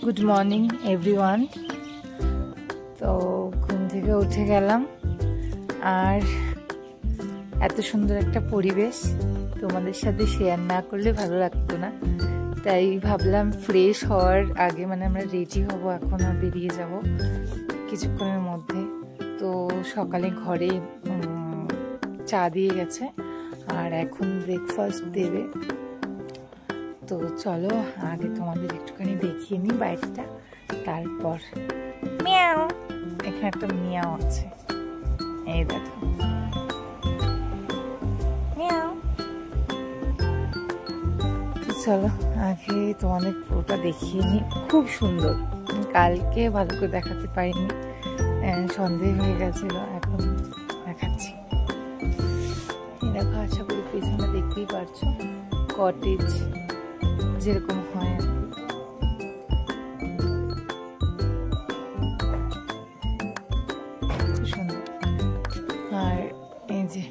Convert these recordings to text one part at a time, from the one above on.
Good morning everyone. তো ঘুম থেকে উঠে গেলাম, আর এত সুন্দর একটা পরিবেশ তোমাদের সাথে শেয়ার না করলে ভালো লাগতো না। তাই ভাবলাম ফ্রেশ হওয়ার আগে, মানে আমরা রেডি হব এখন আর বেরিয়ে যাব কিছুক্ষণের মধ্যে। তো সকালে ঘরে চা দিয়ে গেছে আর এখন ব্রেকফাস্ট দেবে। তো চলো আগে তোমাদের একটুখানি দেখিয়ে নিই বাইকটা, তারপর মিয়াও, এখানে একটা মিয়াও আছে, এই দেখো মিয়াও। চলো আগে তোমাদের পুরোটা দেখিয়ে নিই, খুব সুন্দর। কালকে ভালো করে দেখাতে পারিনি, সন্দেহ হয়ে গেছিল, এখন দেখাচ্ছি। দেখো আশা করি পেছনে দেখতেই পারছো, কটেজ যেরকম হয় খুব সুন্দর। আর এই যে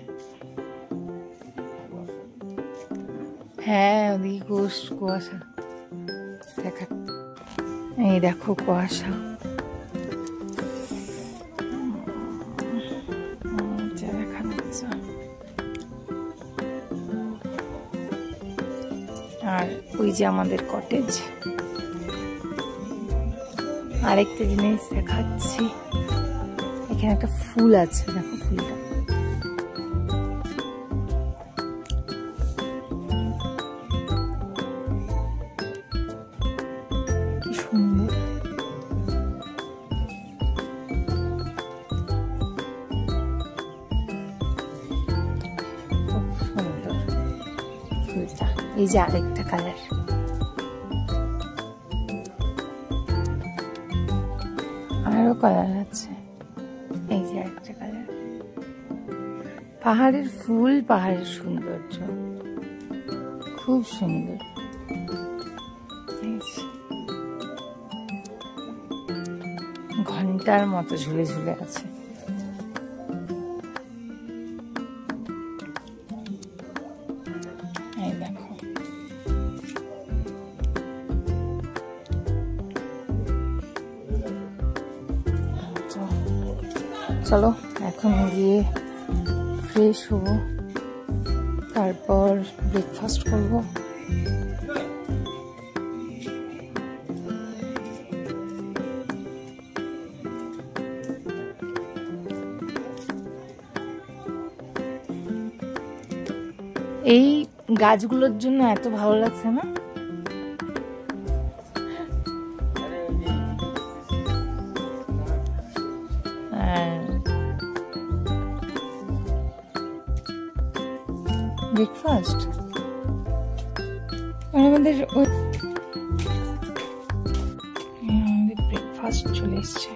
হ্যাঁ ওদিকে কুয়াশা দেখা, এই দেখো কুয়াশা, দেখা যাচ্ছে। আর ওই যে আমাদের কটেজ। আরেকটা জিনিস দেখাচ্ছি, এখানে একটা ফুল আছে, দেখো ফুলটা কি সুন্দর। খুব সুন্দর ফুলটা। এই যে আরেকটা কালার, আরো কালার আছে, এই যে আরেকটা কালার। পাহাড়ের ফুল, পাহাড়ের সৌন্দর্য খুব সুন্দর। ঘন্টার মতো ঝুলে ঝুলে আছে। এই দেখো চলো এখন গিয়ে ফ্রেশ হব, তারপর ব্রেকফাস্ট করব। এই গাছগুলোর জন্য এত ভালো লাগছে না? ব্রেকফাস্ট আমাদের ব্রেকফাস্ট চলে এসছে।